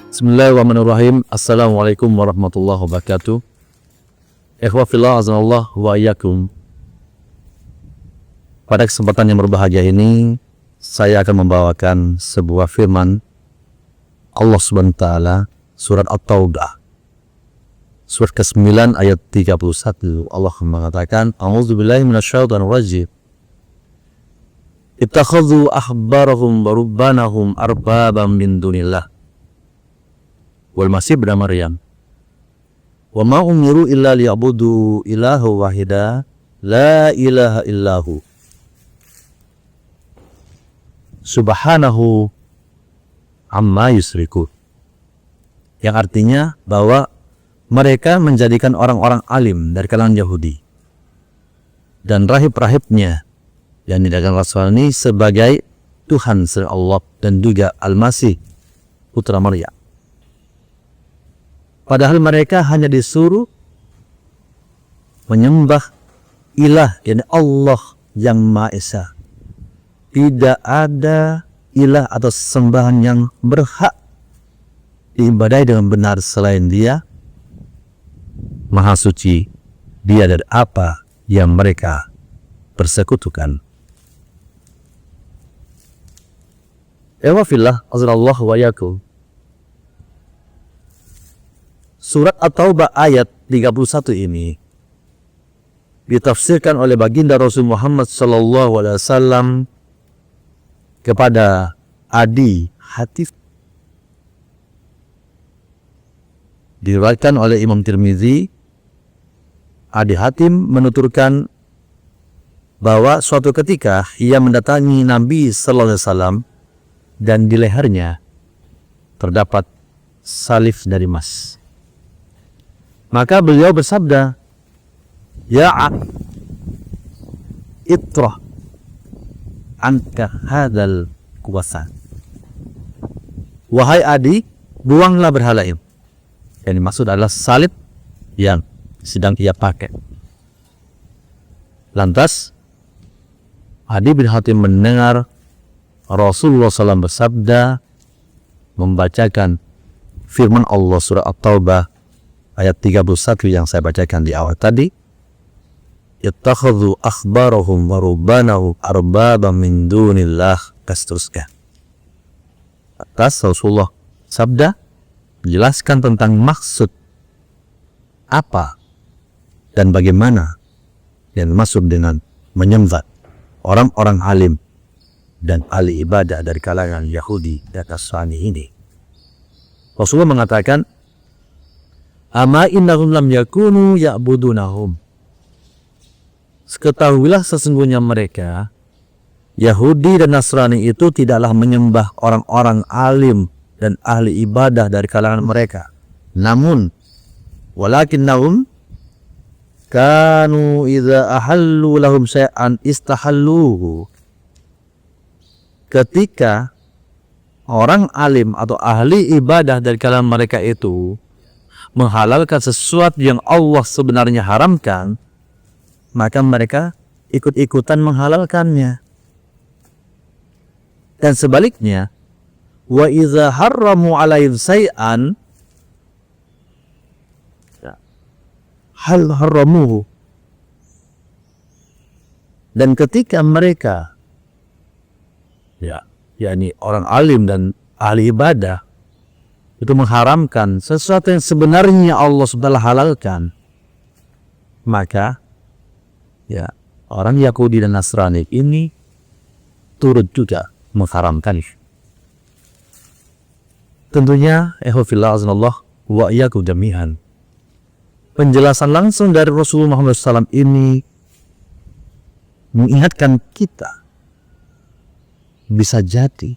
Bismillahirrahmanirrahim. Assalamualaikum warahmatullahi wabarakatuh. Ikhwah fillah azanallah wa iyyakum. Pada kesempatan yang berbahagia ini, saya akan membawakan sebuah firman Allah Subhanahu wa taala surat At-Taubah. Surat ke-9 ayat 31. Allah mengatakan, A'udzubillahi minasyaitonir rajim. Ittakhadhu ahbarahum wa rubbanahum arbaban min dunillah. Wal Masih bin Maryam. Wa ma umiru illa liya'budu ilaha wahida la ilaha illahu. Subhanahu amma yusriku. Yang artinya bahwa mereka menjadikan orang-orang alim dari kalangan Yahudi dan rahib-rahibnya yang didakkan Rasul ini sebagai Tuhan selain Allah dan juga Al-Masih putra Maryam. Padahal mereka hanya disuruh menyembah ilah, yakni Allah yang Maha Esa. Tidak ada ilah atau sembahan yang berhak diibadahi dengan benar selain Dia. Maha suci Dia dari apa yang mereka persekutukan. Ewa fillah azrallahu wa yakum. Surat At-Taubah ayat 31 ini ditafsirkan oleh baginda Rasul Muhammad SAW kepada Adi Hatim. Diriwayatkan oleh Imam Tirmizi, Adi Hatim menuturkan bahwa suatu ketika ia mendatangi Nabi SAW dan di lehernya terdapat salif dari emas. Maka beliau bersabda, Ya itrah anka hadal kuasa. Wahai Adi, buanglah berhala itu. Yang dimaksud adalah salib yang sedang ia pakai. Lantas Adi bin Hatim mendengar Rasulullah SAW bersabda, membacakan firman Allah surah At-Taubah ayat 31 yang saya bacakan di awal tadi. Ittakhadhu akhbarahum wa rubbanahum arbaban min dunillah, seterusnya. Atas Rasulullah sabda menjelaskan tentang maksud apa dan bagaimana yang maksud dengan menyembah orang-orang alim dan ahli ibadah dari kalangan Yahudi dan Nasrani ini. Rasulullah mengatakan, Ama innahum lam yakunu ya'budunahum. Ketahuilah sesungguhnya mereka, Yahudi dan Nasrani itu tidaklah menyembah orang-orang alim dan ahli ibadah dari kalangan mereka. Namun, walakinnahum kanu idza ahallu lahum syai'an istahalluhu. Ketika orang alim atau ahli ibadah dari kalangan mereka itu menghalalkan sesuatu yang Allah sebenarnya haramkan, maka mereka ikut-ikutan menghalalkannya. Dan sebaliknya, wa idza harramu 'alaihim syai'an hal harramuhu. Dan ketika mereka yakni orang alim dan ahli ibadah itu mengharamkan sesuatu yang sebenarnya Allah sudah halalkan, maka orang Yahudi dan Nasrani ini turut juga mengharamkan. Tentunya ehofillah azanallah wa iyyakum jami'an. Penjelasan langsung dari Rasulullah Muhammad SAW ini mengingatkan kita bisa jadi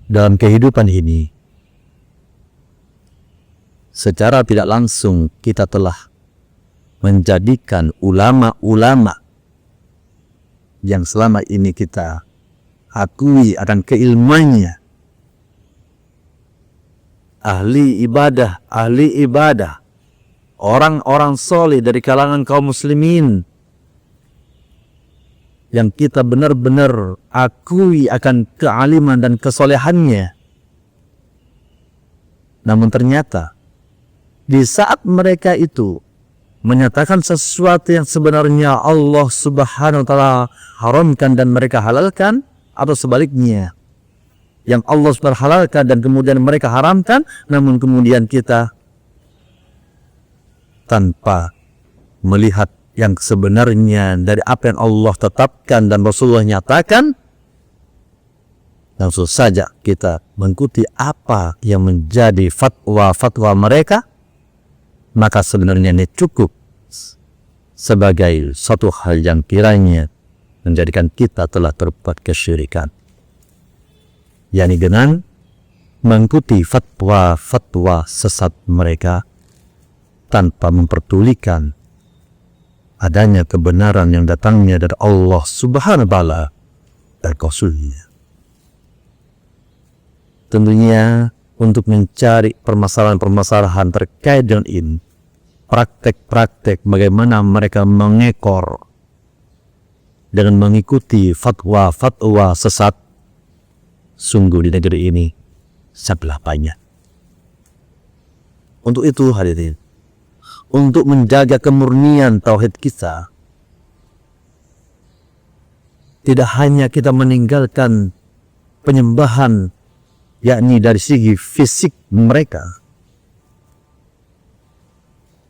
dalam kehidupan ini secara tidak langsung kita telah menjadikan ulama-ulama yang selama ini kita akui akan keilmuannya ahli ibadah, orang-orang soleh dari kalangan kaum muslimin yang kita benar-benar akui akan kealiman dan kesolehannya. Namun ternyata di saat mereka itu menyatakan sesuatu yang sebenarnya Allah Subhanahu wa taala haramkan dan mereka halalkan, atau sebaliknya yang Allah Subhanahu halalkan dan kemudian mereka haramkan, namun kemudian kita tanpa melihat yang sebenarnya dari apa yang Allah tetapkan dan Rasulullah nyatakan, langsung saja kita mengikuti apa yang menjadi fatwa mereka, maka sebenarnya ini cukup sebagai satu hal yang kiranya menjadikan kita telah terbuat kesyirikan, yakni dengan mengikuti fatwa sesat mereka tanpa memperdulikan adanya kebenaran yang datangnya dari Allah Subhanahu wa taala dan Rasulnya. Tentunya untuk mencari permasalahan-permasalahan terkait dengan ini, praktek-praktek bagaimana mereka mengekor dengan mengikuti fatwa sesat, sungguh di negeri ini sangatlah banyak. Untuk itu hadirin, untuk menjaga kemurnian tauhid kita, tidak hanya kita meninggalkan penyembahan yakni dari segi fisik mereka,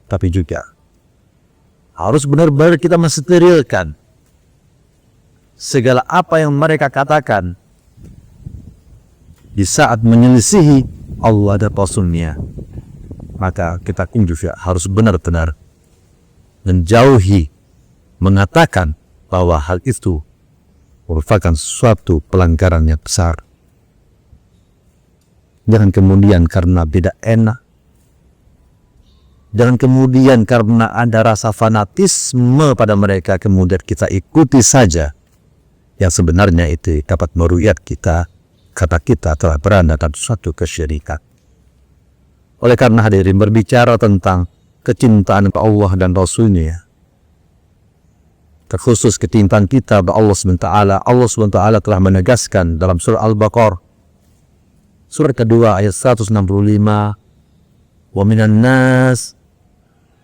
tapi juga harus benar-benar kita mensterilkan segala apa yang mereka katakan di saat menyelisihi Allah dan Rasulnya. Maka kita pun juga harus benar-benar menjauhi, mengatakan bahwa hal itu merupakan suatu pelanggaran yang besar. Jangan kemudian karena beda enak, jangan kemudian karena ada rasa fanatisme pada mereka kemudian kita ikuti saja, yang sebenarnya itu dapat meruqyat kita kata kita telah berada dalam suatu kesyirikan. Oleh karena hadirin, berbicara tentang kecintaan kepada Allah dan Rasulnya, terkhusus kecintaan kita kepada Allah SWT, Allah SWT telah menegaskan dalam surah Al-Baqarah surat kedua ayat 165, wa minan nas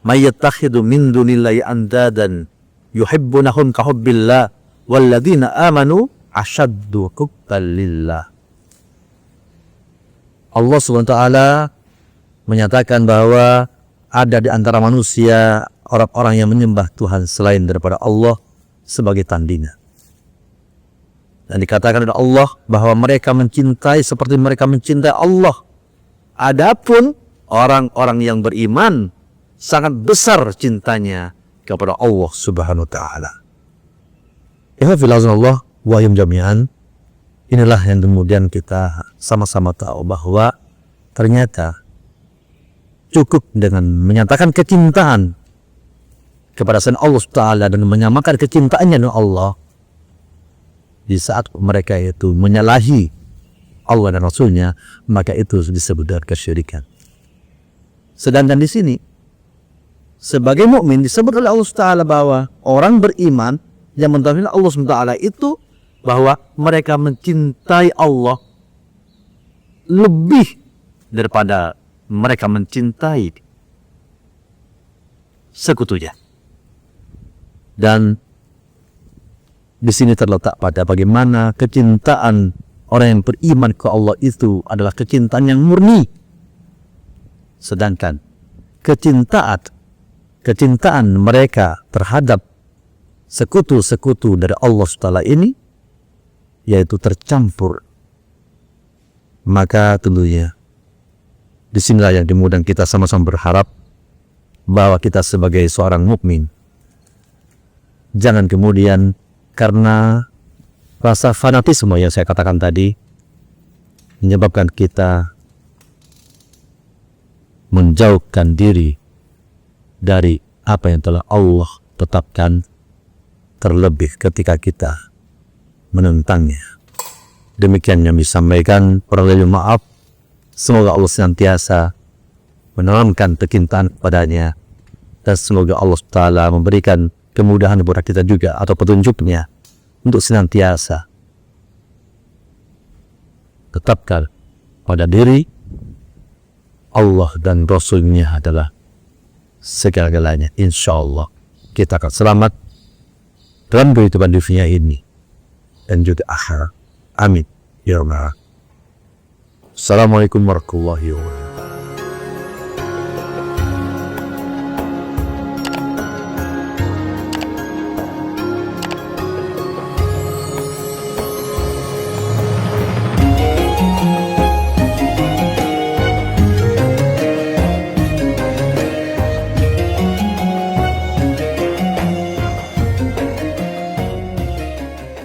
may yattakhidhu min dunillahi andadan yuhibbunahum ka hubbillah walladzina amanu ashaddu hubban lillah. Allah SWT menyatakan bahwa ada di antara manusia orang-orang yang menyembah Tuhan selain daripada Allah sebagai tandingan. Dan dikatakan oleh Allah bahwa mereka mencintai seperti mereka mencintai Allah. Adapun orang-orang yang beriman sangat besar cintanya kepada Allah Subhanahu wa taala. Ihfazillah wa yum jami'an. Inilah yang kemudian kita sama-sama tahu bahwa ternyata cukup dengan menyatakan kecintaan kepada selain Allah Taala dan menyamakan kecintaannya dengan Allah di saat mereka itu menyalahi Allah dan Rasulnya, maka itu disebut dengan kesyirikan. Sedangkan di sini sebagai mukmin disebut oleh Allah Taala bahwa orang beriman yang mentauhidkan Allah Taala itu bahwa mereka mencintai Allah lebih daripada mereka mencintai sekutunya. Dan di sini terletak pada bagaimana kecintaan orang yang beriman ke Allah itu adalah kecintaan yang murni. Sedangkan kecintaan mereka terhadap sekutu-sekutu dari Allah SWT ini yaitu tercampur. Maka tentunya disinilah yang kemudian kita sama-sama berharap bahwa kita sebagai seorang mukmin jangan kemudian karena rasa fanatisme yang saya katakan tadi menyebabkan kita menjauhkan diri dari apa yang telah Allah tetapkan, terlebih ketika kita menentangnya. Demikian yang disampaikan. Kurang lebih maaf. Semoga Allah senantiasa menanamkan kecintaan kepadanya, dan semoga Allah Ta'ala memberikan kemudahan kepada kita juga atau petunjuknya untuk senantiasa tetapkan pada diri Allah dan Rasulnya adalah segala-galanya. Insya Allah kita akan selamat dalam kehidupan dunia ini dan juga akhirat. Amin ya rabbal alamin. Assalamualaikum warahmatullahi wabarakatuh.